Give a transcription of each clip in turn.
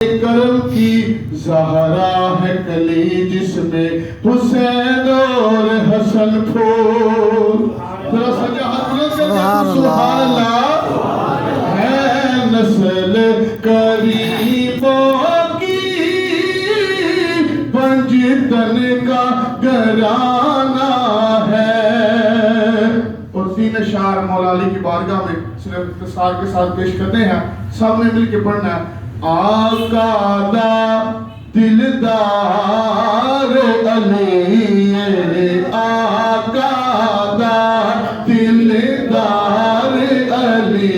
کرم کی زہرا ہے کلی جس میں حسین اور حسن پھول. ذرا سجا ہاتھ بلند کر کے سبحان اللہ. ہے نسل کریموں کی پنجتن کا گھرانہ ہے. اور تین اشعار مولا علی کی بارگاہ میں صرف اختصار کے ساتھ پیش کرتے ہیں, سب نے مل کے پڑھنا ہے. آقا دا دلدار علی, آقا دا دلدار علی.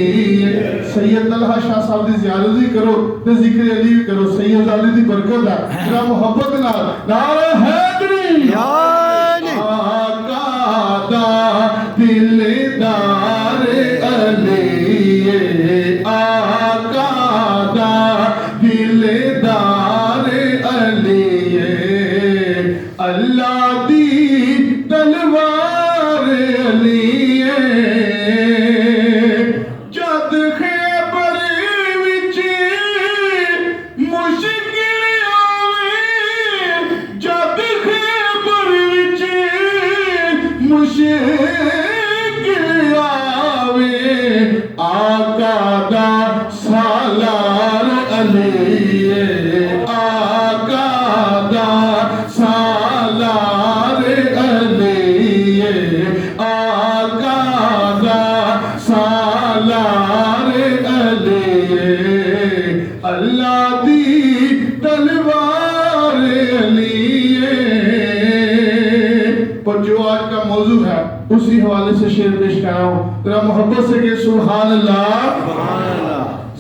سید طلحہ شاہ صاحب دی زیارت بھی کرو تے ذکر علی بھی کرو. سید علی دی برکت ہے ذرا محبت نال نعرہ حیدری. آقا دا دلدار علی, آقا دا دلدار علی, اللہ دی تلوار علی. جد خیبر وچ مشکل آوے, جد خیبر وچ مشکل آوے, آقا دا سالار علی, آقا دا سالار علی, آقا دا سالار علی, اللہ دی تلوار علی. پر جو آج کا موضوع ہے اسی حوالے سے شعر پیش کر رہا ہوں, ذرا محبت سے کہ سبحان اللہ.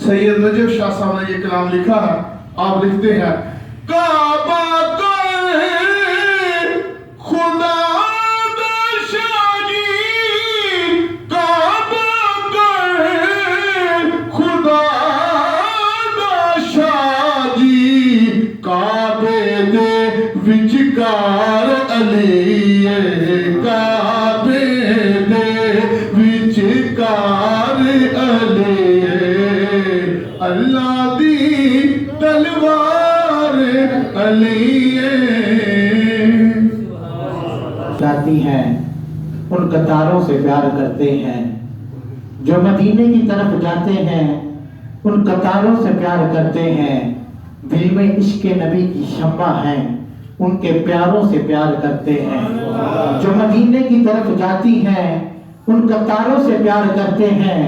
سید نجف شاہ صاحب نے یہ کلام لکھا ہے. آپ لکھتے ہیں کعبہ خدا دا شاہ جی, کعبہ خدا دا شاہ جی, کعبے دے وچکار علی, کعبے دے وچکار علی, اللہ دی تلوار علی. جاتی ہیں ان قطاروں سے پیار کرتے ہیں, جو مدینے کی طرف جاتے ہیں ان قطاروں سے پیار کرتے ہیں. دل میں عشق نبی کی شمع ہیں, ان کے پیاروں سے پیار کرتے ہیں. جو مدینے کی طرف جاتی ہیں ان قطاروں سے پیار کرتے ہیں.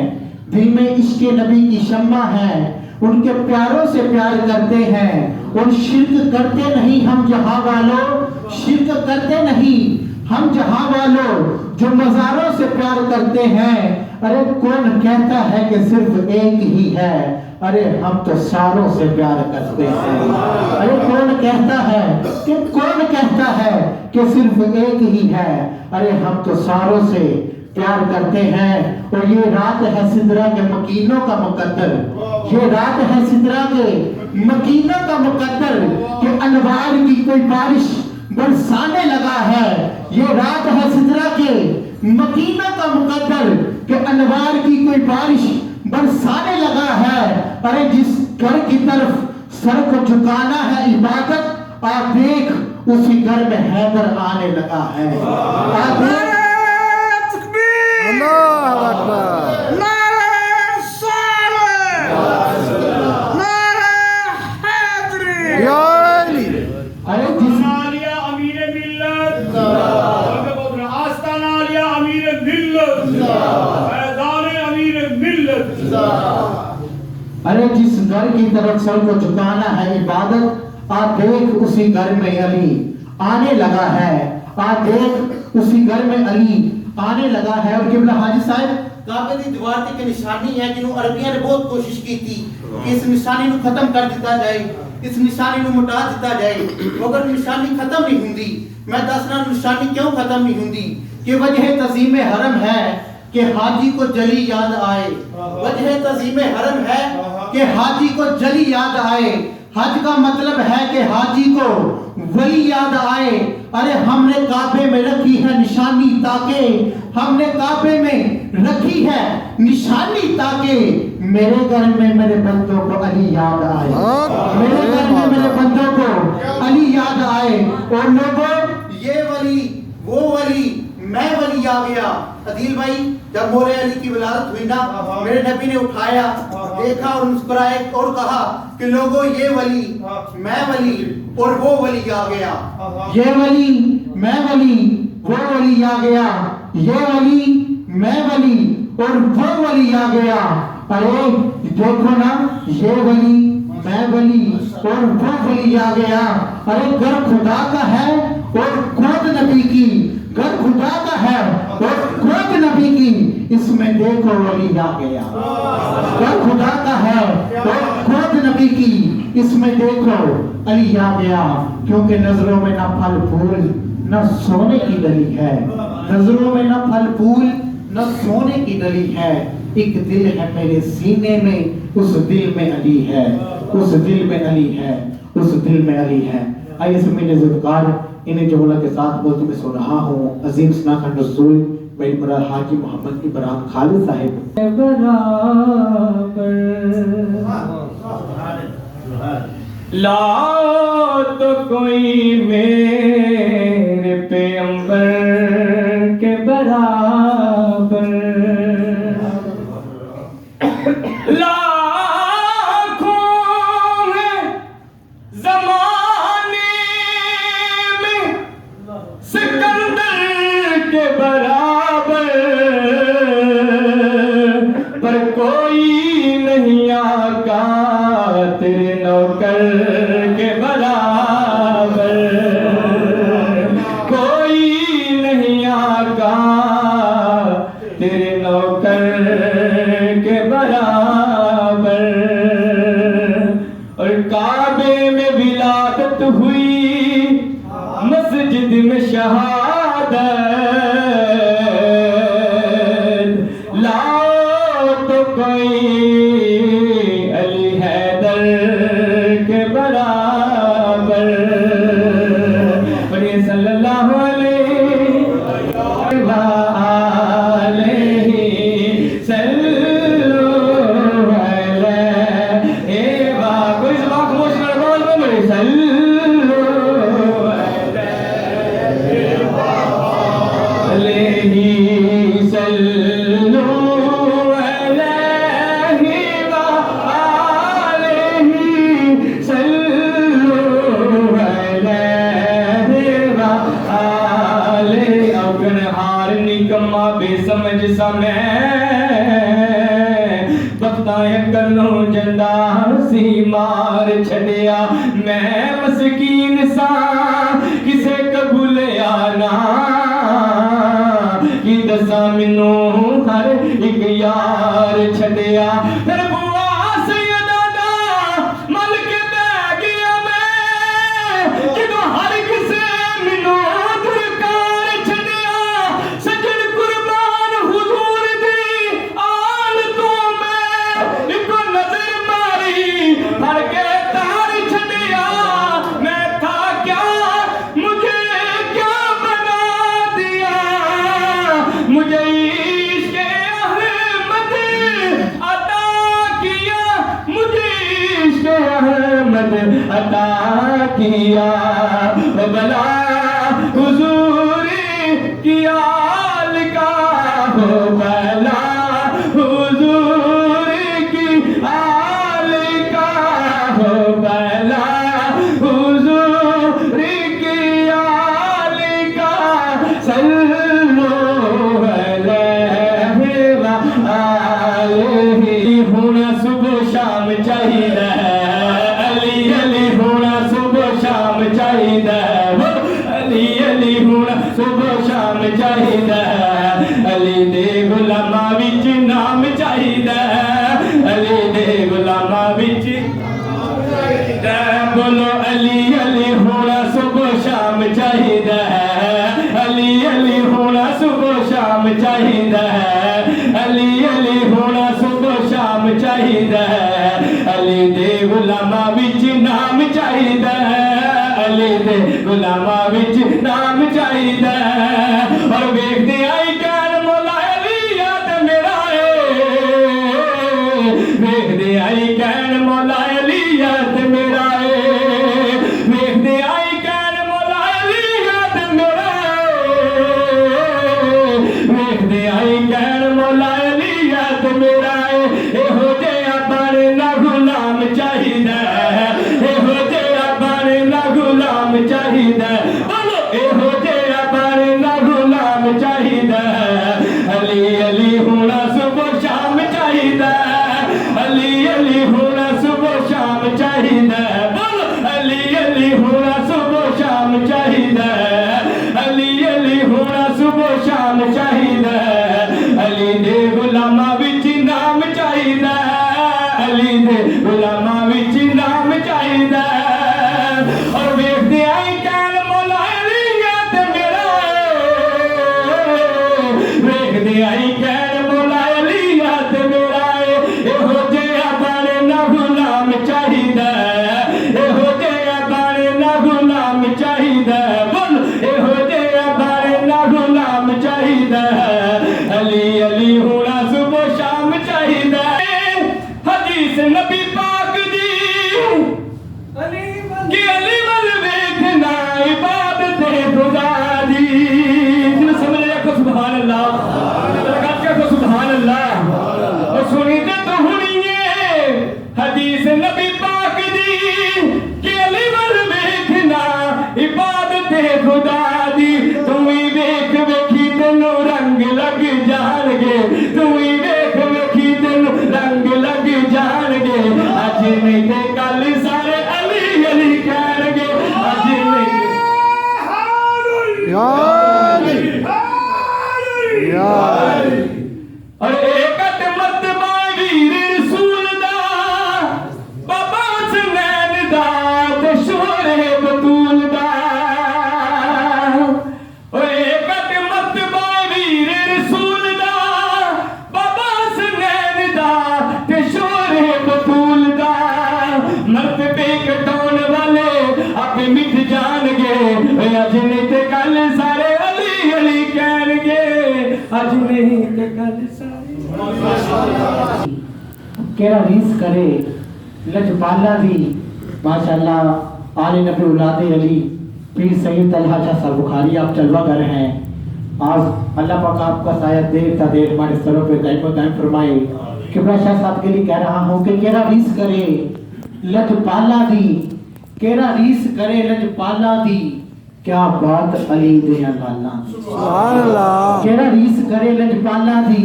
دل میں عشق نبی کی شمع ہیں, ان کے پیاروں سے پیار کرتے ہیں. اور شرک کرتے نہیں ہم جہاں والوں, شرک کرتے نہیں ہم جہاں والوں, جو مزاروں سے پیار کرتے ہیں. ارے کون کہتا ہے کہ صرف ایک ہی ہے, ارے ہم تو ساروں سے پیار کرتے ہیں. ارے کون کہتا ہے کہ صرف ایک ہی ہے, ارے ہم تو ساروں سے پیار کرتے ہیں. اور یہ رات ہے سدرہ کے مکینوں کا مقدر, یہ رات ہے سدرہ کے مکینوں کا مقدر, کہ انوار کی کوئی بارش برسانے لگا ہے. یہ رات ہے سدرہ کے مکینوں کا مقدر, کہ انوار کی کوئی بارش برسانے لگا ہے. ارے جس گھر کی طرف سر کو جھکانا ہے عبادت, آپ دیکھ اسی گھر میں حیدر آنے لگا ہے. آپ دیکھ اللہ اکبر, نعرہ صالح, نعرہ حیدری. ارے جس عالیہ امیر ملت, آستان عالیہ امیر ملت, فیضان امیر ملت. ارے جس گھر کی طرف سر کو جھکانا ہے عبادت, آپ دیکھ اسی گھر میں علی آنے لگا ہے. آپ دیکھ اسی گھر میں علی آنے لگا ہے. اور قبلہ حاجی صاحب کعبے دی دیوار تے نشانی ہے جنہوں عربیاں نے بہت کوشش کی تھی کہ اس نشانی نو ختم کر دیتا جائے, اس نشانی نو مٹا دیتا جائے, مگر نشانی ختم نہیں ہوندی. میں دسنا نشانی کیوں ختم نہیں ہوندی, کہ وجہ تعظیم حرم ہے کہ حاجی کو جلی یاد آئے. وجہ تعظیم حرم ہے کہ حاجی کو جلی یاد آئے. حج کا مطلب ہے کہ حاجی کو ولی یاد آئے. अरे हमने काबे में रखी है निशानी ताकि हमने काबे में रखी है निशानी ताकि मेरे घर में मेरे बंदों को अली याद आए, मेरे घर में मेरे बंदों को अली याद आए। और लोगों, ये वली वो वली मैं वली आ गया। अदील भाई, जब मौला अली की विलादत हुई ना, मेरे नबी ने उठाया, देखा और मुस्कुराए और कहा कि लोगों ये वली मैं वली और वो वली आ गया। ये वली मैं वली वो वली आ गया, ये वली मैं वली और वो वली आ गया। अरे देखो ना, ये वली मैं वली और वो वली आ गया। अरे घर खुदा का है और खुद नबी की, घर खुदा का है और खुद नबी की, इसमें देखो वली आ गया। घर खुदा का है और खुद नबी की, इसमें देखो अली आ गया। क्योंकि नजरों में ना फल फूल न सोने की डली है, नजरों में न फल फूल न सोने की डली है। एक दिल है मेरे सीने में, उस दिल में अली है, उस दिल में अली है, उस दिल में अली है। आइए समीर ज़ुल्फ़कार इन्हें जोड़ा के साथ बोलते मैं सुन रहा हूँ अजीम सनाखन रसूल मेरी मुराद हाजी मोहम्मद की बरात खालिद साहिब। लाओ तो कोई मेरे पैगंबर के बराबर, लाखों हैं ज़माने में सिकंदर के बराबर, पर कोई नहीं आका तेरे नौकर के बराबर, कोई नहीं आका तेरे नौकर के बराबर। और काबे में विलादत हुई, मस्जिद में शहादत, लाओ तो कोई अली हैदर के बराबर। पढ़िए सल्लल्लाहु अलैहि सल्लु अलैहि वा कोई ज़बान खामोश कर बोल बोल सल्लु अलैहि सल्लु अलैहि वा अलैहि सल्लु अलैहि वा अलैहि। अगन हार निकम्मा बेसमझ सा बताया कलो जंदा सी मार छड़िया, मैं मस्कीन सा किसे कबूलिया ना, कि दसा मैनू हर एक यार छड़िया। फिर बुआ सैयदा दा मल के बह गया मैं, जदों हर किसे मैनू दुरकार छड़िया, सजन कुर्बान हुजूर दी आल तो मैं इको नजर मारी भर के तार छड़िया। मैं था क्या मुझे क्या बना दिया, मुझे इश्क़ अहमद अता किया, मुझे इश्क़ अहमद अता किया। भला हुजूरी की आल का हो, भला हुजूरी की आल का हो, भला हुजूरी की आल का सल्लु अलैहि वा अलैहि। होना सुबह शाम चाहिए अली अली, होना सुबह शाम चाहिए अली अली, होना सुबह शाम चाहिए अली दे गुलामा विच नाम चाहिए, अली दे गुलामा विच बोलो अली अली होना सुबह शाम चाहिए, अली अली होना सुबह शाम चाहिए, अली अली होना सुबह शाम चाहिए, अली दे गुलामा विच नाम चाहिए, अली दे गुलामां विच नाम चाहिदा और वेखदे आई कैन मौला अली याद मेरा वेखदे आई कैन मौला अली याद मेरा वेखदे आई कैन मौला अली याद मेरा वेखदे आई कैन मौला अली याद मेरा एहो जिहा बनना गुलाम चाहिदा एहो जिहा बनना गुलाम चाहिदा बोलो एहो जिहा बनना गुलाम चाहिदा अली अली होना सुबह शाम चाहिदा अली अली होना सुबह शाम चाहिदा बोलो अली अली होना सुबह शाम चाहिदा अली अली होना सुबह शाम चाहिदा अली दे गुलामां विच नाम चाहिदा अली दे गुलामां विच नाम चाहिदा और वेखदे आई कैन मौला अली याद मेरा वेखदे आई कैन मौला अली याद मेरा एहो जिहा बनना गुलाम चाहिदा एहो जिहा बनना गुलाम चाहिदा बोल एहो जिहा बनना गुलाम चाहिदा अली अली होना सुबह शाम चाहिदा हदीस नबी पाक दी कि अली वल वेखना इबादत है खुदा दी जिन्हें समझ रखो सुभान अल्लाह रखो सुभान अल्लाह और सुनी ते तो हुनिए हदीस नबी पाक दी कि अली वल वेखना इबादत है खुदा दी तू ही वेख वेखी तेनू रंग लग जाणगे तू ही वेख वेखी तेनू रंग लग जाणगे अज नहीं ते कल सारे अली अली कहणगे अज नहीं और एक मर्तबा वीर रसूल दा बाबा हुसैन दा ते शोरे बतूल दा ओ एक मर्तबा वीर रसूल दा बाबा हुसैन दा ते शोरे बतूल दा मर्तबे कटौन वाले आपे मिट जाणगे अज नहीं ते कल सारे अली अली कहणगे अज नहीं ते कल सारे केरा रीस करे लजपाला दी माशाल्लाह आले नबी औलाद अली पीर सैयद तलहा शाह साहब बुखारी आप जलवा कर हैं आज अल्लाह पाक आपका साया देर ता देर हमारे सरों पे दाइम फरमाए किबला शाह साहब के लिए कह रहा हूँ कि केरा रीस करे लजपाला दी केरा रीस करे लजपाला दी क्या बात अली दे लाला केरा रीस करे लजपाला दी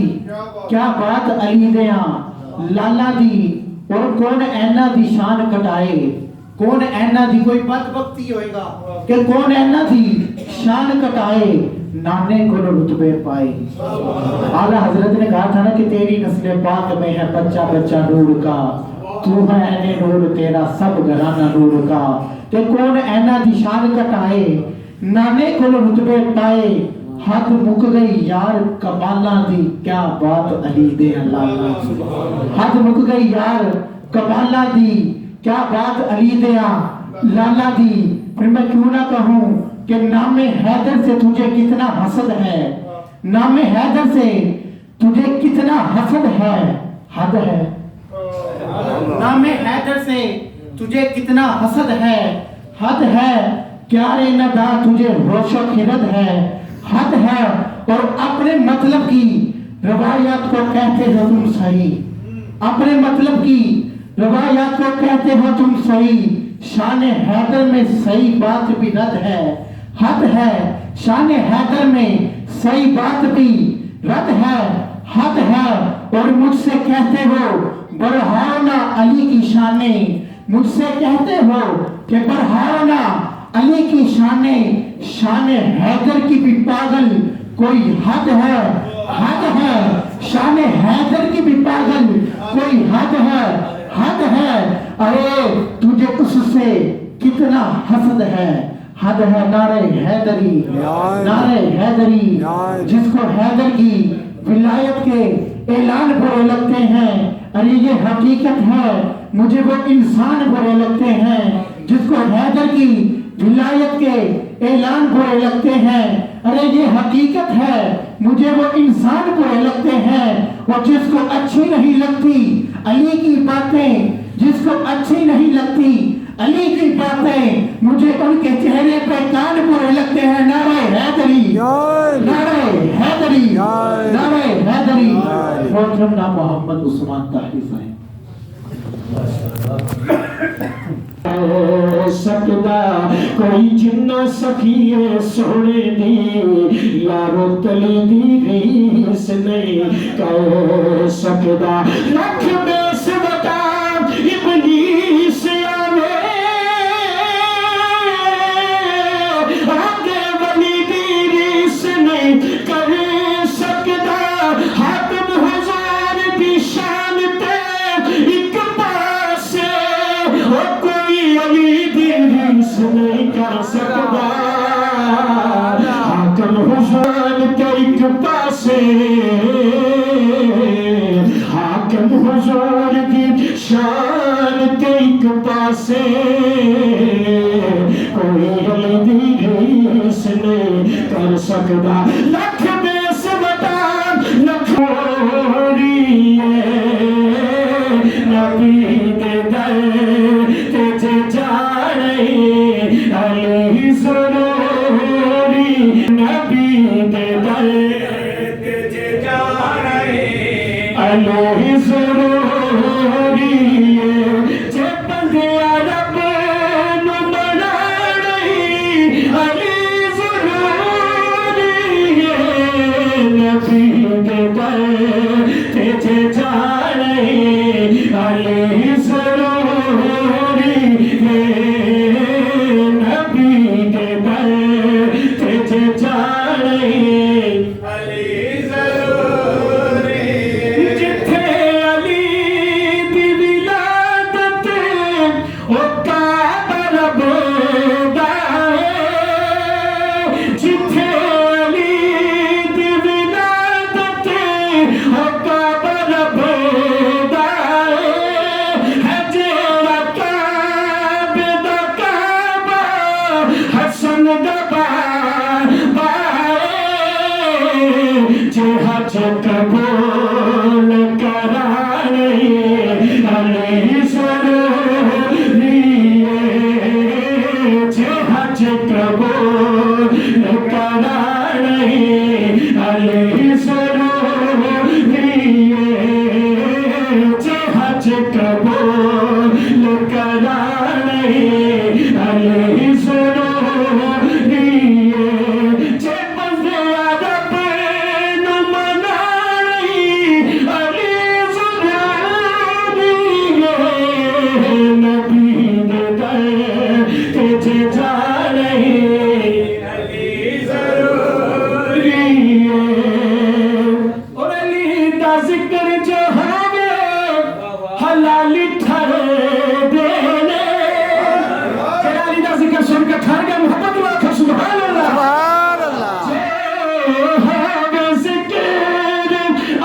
क्या बात अली दे लाला दी और कौन ऐना दी शान कटाए कौन ऐना दी कोई बदबख्ती होएगा कि कौन ऐना दी शान कटाए नाने को रुतबे पाए आला हजरत ने कहा था ना कि तेरी नस्ल पाक में है बच्चा बच्चा नूर का तू है ऐने नूर तेरा सब घराना नूर का कि कौन ऐना दी शान कटाए नाने को रुतबे पाए हद मुक गई यार कमाला दी क्या बात अली दे अल्लाह हद मुक गई यार कमाला दी क्या बात अली दे लाला दी फिर मैं क्यों ना कहूं कि नामे हैदर से तुझे कितना हसद है नामे हैदर से तुझे कितना हसद है हद है नामे हैदर से तुझे कितना हसद है हद है क्या रे नदा तुझे होशो खिरद है हद है और अपने मतलब की रवायत को कहते हो तुम सही अपने मतलब की रवायत को कहते हो तुम सही शान हैदर में सही बात भी रद है हद है शान हैदर में सही बात भी रद है हद है और मुझसे कहते हो बढ़ाओ ना अली की शाने मुझसे कहते हो कि बढ़ाओ ना अली की शाने शान हैदर की भी पागल कोई हद है शान हैदर की भी पागल कोई हद है अरे तुझे उससे कितना हसद है हद है नारे हैदरी जिसको हैदर की विलायत के ऐलान बुरे लगते हैं अरे ये हकीकत है मुझे वो इंसान बुरे लगते हैं जिसको हैदर की विलायत के ऐलान बुरे लगते हैं, अरे ये हकीकत है, मुझे वो इंसान बुरे लगते हैं, वो जिसको अच्छी नहीं लगती अली की बातें, जिसको अच्छी नहीं लगती अली की बातें, मुझे उनके चेहरे पे कान बुरे लगते हैं। नारे हैदरी, नारे हैदरी, नारे हैदरी। मोहतरम नाम मोहम्मद उस्मान ताहिर साहब। सकदा कोई जिन्ना सखिए सोने दी यारो तली दी रीस नहीं कह सकदा। लख बेस बता इब्लीस आवे आगे वली दी रीस नहीं कर सकदा। हाकिम हुजूर दी शान ते एक पासे हो कोई अली दी रीस नहीं कर सकदा। हाकिम हुजूर ते एक पासे हाकिम हुजूर की शान ते एक पासे कोई अली दी रीस नहीं कर सकदा। लख बेस बता लखोरिए नबी दे दर ते जा रही अली ज़रूरी। नबी दे दर ते जा रही अली ज़रूरी। जे बंदे रब नु मना रही अली ज़रूरी। नबी दे दर ते जा रही अली ज़रूरी। नबी दे दर ते जा रही अली ज़रूरी। जिथे अली दी विलादत ओ काबा रब दा है। जिथे अली दी विलादत ओ काबा रब दा है। जेड़ा काबे दा काबा हसन दा बाबा जे हज कबूल कराने अली ज़रूरी। जे हज कबूल कराने अली ज़रूरी। जे हज कबूल कराने अली ज़रूरी। जे बंदे रब नु मना रही अली ज़रूरी। नबी दे दर ते जा रही अली ज़रूरी। और अली दा जिक्र जो होवे हलाली ठहर देने। तेरा अली दा जिक्र सुन के ठहर गया मोहब्बत में आखो सुभान अल्लाह। होवे जिक्र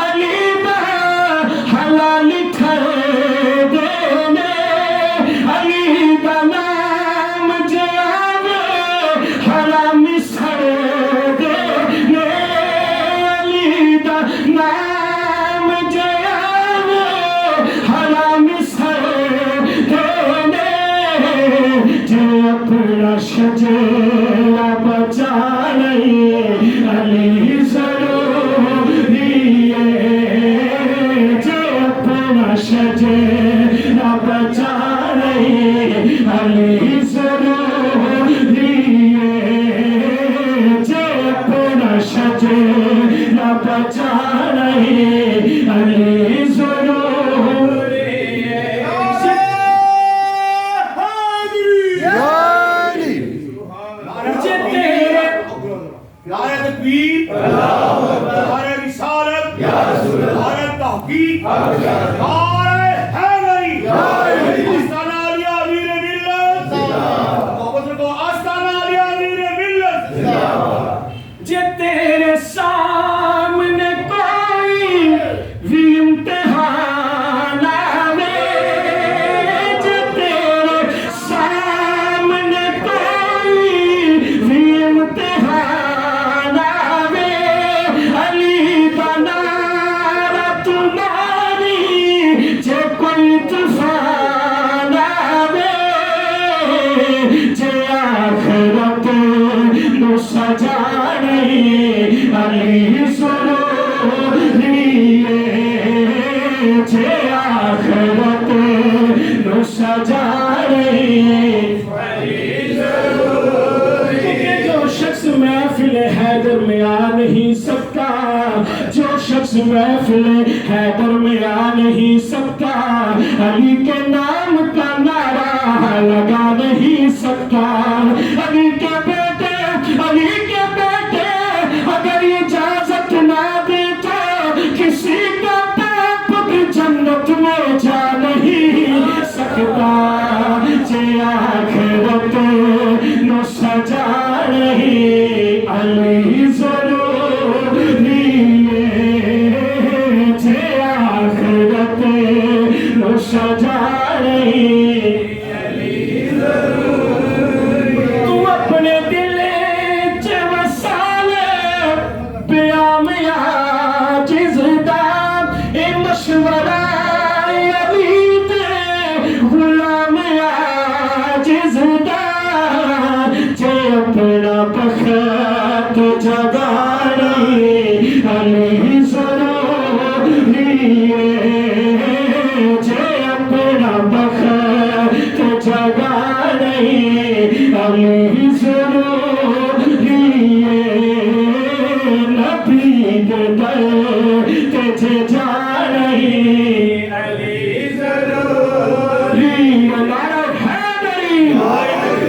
अली दा हलाली ठहर देने। अली दा नाम जे आवे हरामी सर देने। अली दा नाम जे आवे हरामी सर देने। जे अपना शजेरा बचा नहीं अली ज़रूरी। जे अपना शजेरा बचा नहीं अली ज़रूरी। जे अपना शजेरा बचा नहीं अली ज़रूरी। जे तेरे नारे तकबीर, محفل حیدر میں آ نہیں سکتا، علی کے نام کا نعرہ لگا نہیں سکتا، علی کے بیٹے اگر اجازت نہ دے تو کسی کا باپ بھی جنت میں جا نہیں سکتا، جے آخرت نو سجا رہی علی ضروری ہے، جے آخرت نو سجا رہی علی ضروری، تو اپنے دل چ وسال پیام عاجز دا اے مشورہ علی دے غلام عاجز دا، جے اپنا بخت جگاڑی علی ضروری ہے، جے اپنا بخت جگاڑی علی ضروری ہے، نبی دے در تجھے جا رہی علی ضروری، نعرہ حیدری،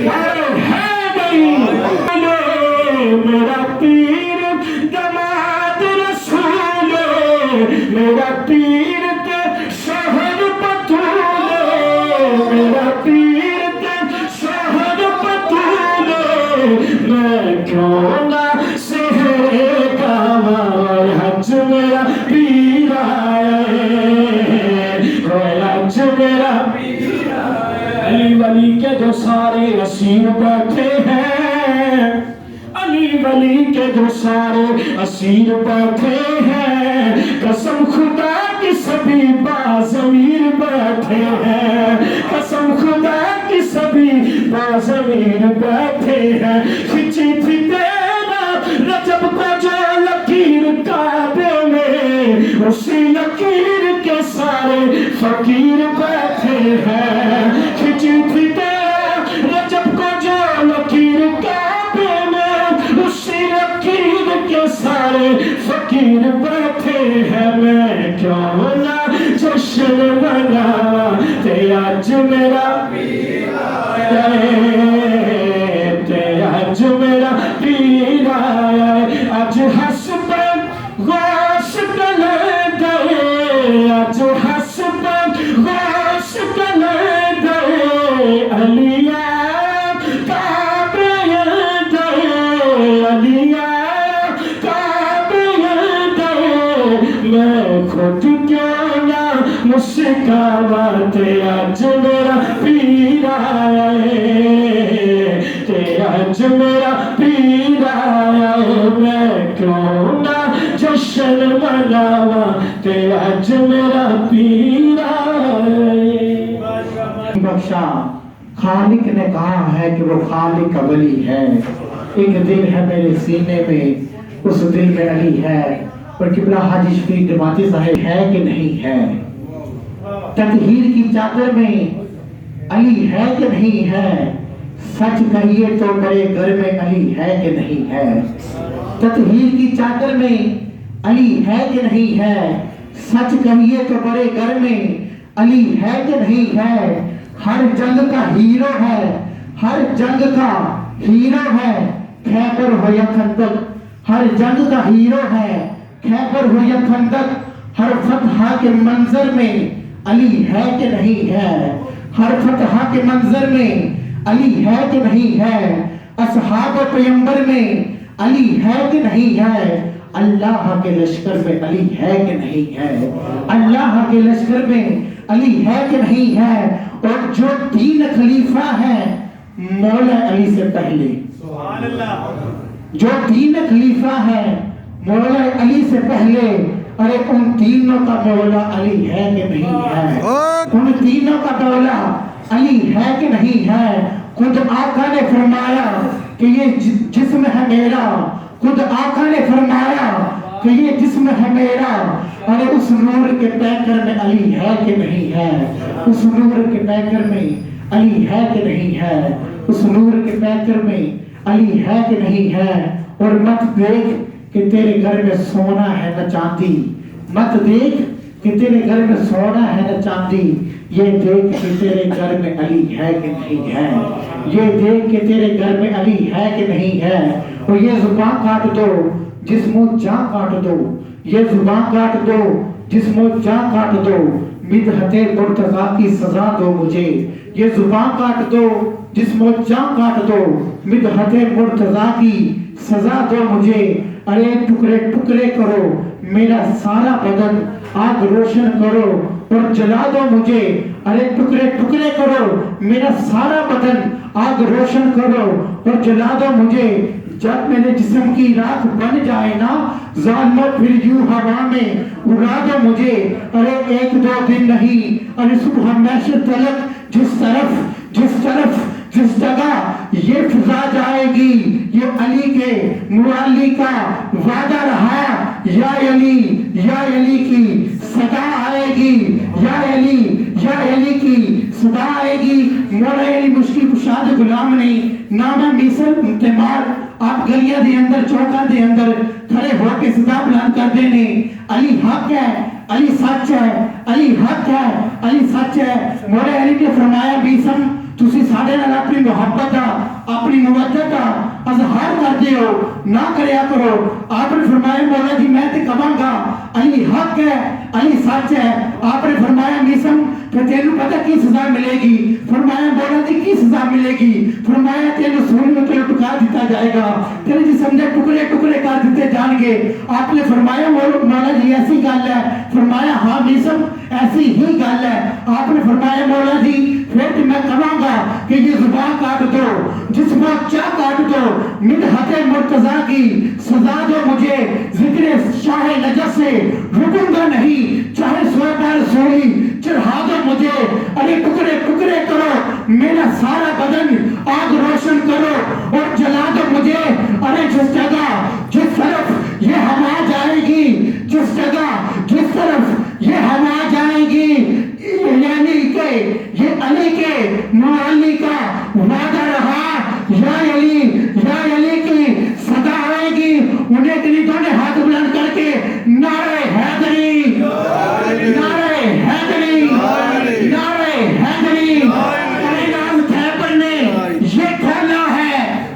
نعرہ حیدری، میرا پیر دماد رسول، میرا پیر تے شہر بطول، میرا پیر تے شہر بطول، میں کیوں نہ سہرے گاواں حج میرا پیر آیا ہے، حج میرا پیر آیا ہے، علی ولی کے جو سارے اسیر بیٹھے ہیں، علی ولی کے جو سارے اسیر بیٹھے ہیں، قسم خدا کی سبھی باضمیر بیٹھے ہیں، قسم خدا کی سبھی باضمیر بیٹھے ہیں، کھچی تھی تیرا رجب کو جو لکیر کعبے میں، اسی لکیر کے سارے فقیر بیٹھے ہیں، کھچی تھی تیرا رجب کو جو لکیر کعبے میں، اسی لکیر کے سارے فقیر بیٹھے ہیں، میں کیوں نہ جشن مناواں تے اج میرا پیر آیا ہے، تے اج میرا پیر آیا ہے، اج حسب غوث گلے دے، اج حسب غوث گلے دے، علی کعبے دے، علی کعبے دے، میں خود کیوں نہ مسکاواں تے اج میرا پیر آیا ہے، تے اج میرا پیر آیا ہے، میں کیوں نہ جشن مناواں تے اج میرا پیر آیا ہے۔ بخشا خالق نے کہا ہے کہ وہ خالق کا ولی ہے، ایک دل ہے میرے سینے میں، اس دل میں علی ہے، اور قبلہ حاجی شفیق ڈماتی صاحب ہے کہ نہیں ہے، تطہیر کی چادر میں علی ہے کہ نہیں ہے، سچ کہیے تو میرے گھر میں علی ہے کہ نہیں ہے، تطہیر کی چادر میں علی ہے کہ نہیں ہے، سچ کہیے تو میرے گھر میں علی ہے کہ نہیں ہے، ہر جنگ کا ہیرو ہے، ہر جنگ کا ہیرو ہے، خیبر ہو یا خندق، ہر جنگ کا ہیرو ہے، خیبر ہو یا خندق، ہر فتح کے منظر میں علی ہے کہ نہیں ہے، ہر فتح کے منظر میں علی ہے کہ نہیں ہے، اصحاب پیمبر میں علی ہے کہ نہیں ہے، اللہ کے لشکر میں علی ہے کہ نہیں ہے، اللہ کے لشکر میں علی ہے کہ نہیں ہے، اور جو تین خلیفہ ہیں مولا علی سے پہلے، جو تین خلیفہ ہیں مولا علی سے پہلے، ارے ان تینوں کا مولا علی ہے کہ نہیں ہے، ان تینوں کا مولا علی ہے کہ نہیں ہے، خود آقا نے فرمایا کہ یہ جسم ہے میرا، خود آقا نے فرمایا کہ یہ جسم ہے میرا، ارے اس نور کے پیکر میں علی ہے کہ نہیں ہے، اس نور کے پیکر میں علی ہے کہ نہیں ہے، اس نور کے پیکر میں علی ہے کہ نہیں ہے، اور مت دیکھ کہ تیرے گھر میں سونا ہے نہ چاندی، मत देख कि तेरे घर में सोना है न चांदी, ये देख कि तेरे घर में अली है कि नहीं है, ये देख कि तेरे घर में अली है कि नहीं है। और ये जुबान काट दो जिस मुंह जान काट दो, ये जुबान काट दो जिस मुंह जान काट दो, मिदहते मुर्तजा की सजा दो मुझे, ये जुबान काट दो जिस मुंह जान काट दो, मिदहते मुर्तजा की सजा दो मुझे। अरे टुकड़े टुकड़े करो मेरा सारा बदन, आग रोशन करो और जला दो मुझे। अरे टुकड़े टुकड़े करो मेरा सारा बदन, आग रोशन करो और जला दो मुझे। जब मेरे जिस्म की राख बन जाए ना जालिमो, फिर यूं हवा में उड़ा दो मुझे। अरे एक दो दिन नहीं, अरे सुबह महशर तलक जिस तरफ जिस जगह ये फिजा जाएगी, ये अली के मुअल्ली का वादा रहा। या अली की सदा आएगी, या अली की सदा आएगी। मौला अली मुश्किल कुशाद गुलाम नहीं ना मैं मिसल मुतमार, आप गलियां दे अंदर चौका दे अंदर खड़े होके सदा बुलंद कर देने, अली हक है, अली सच है, अली हक है, अली सच है। मौला अली ने फरमाया बीसम तुसी साडे नाल अपनी मोहब्बत दा, अपनी मुवद्दत दा अजहार करदे हो, ना करया करो। आपने फरमाया मौला जी मैं ते कहांगा अली हक है, अली सच है। आपने फरमाया मीसम फिर तेनू पता की सजा मिलेगी? फरमाया मौला जी की सजा मिलेगी? फरमाया तेनू सूली में लटका दिया जाएगा, तेरे जिस्म दे टुकड़े टुकड़े कर दिए जाएंगे। आपने फरमाया मौला जी ऐसी गल है? फरमाया हाँ मीसम ऐसी ही गल है। आपने फरमाया मौला जी फिर मैं कहूंगा कि ये जुबान काट दो जिस मोर्चा काट दो, मिदहते मुर्तजा की सजा दो मुझे। जिक्र शाह नजफ से रुकूंगा नहीं, चाहे 100 बार सूली चढ़ा दो मुझे। अरे टुकड़े टुकड़े करो मेरा सारा बदन, आग रोशन करो और जला दो मुझे। अरे जिस तरफ ये हवा जाएगी, जिस तरफ ये हवा जाएगी, यानी के ये अली के मुअल्ली का वादा रहा। या अली की सदा आएगी। उन्हें के लिए दोनों हाथ बुलंद करके नारे हैदरी, नारे हैदरी, नारे हैदरी। अरे राज खैबर ने ये खोला है,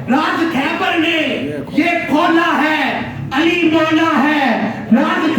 राज खैबर ने ये खोला है, अली मौला है। राज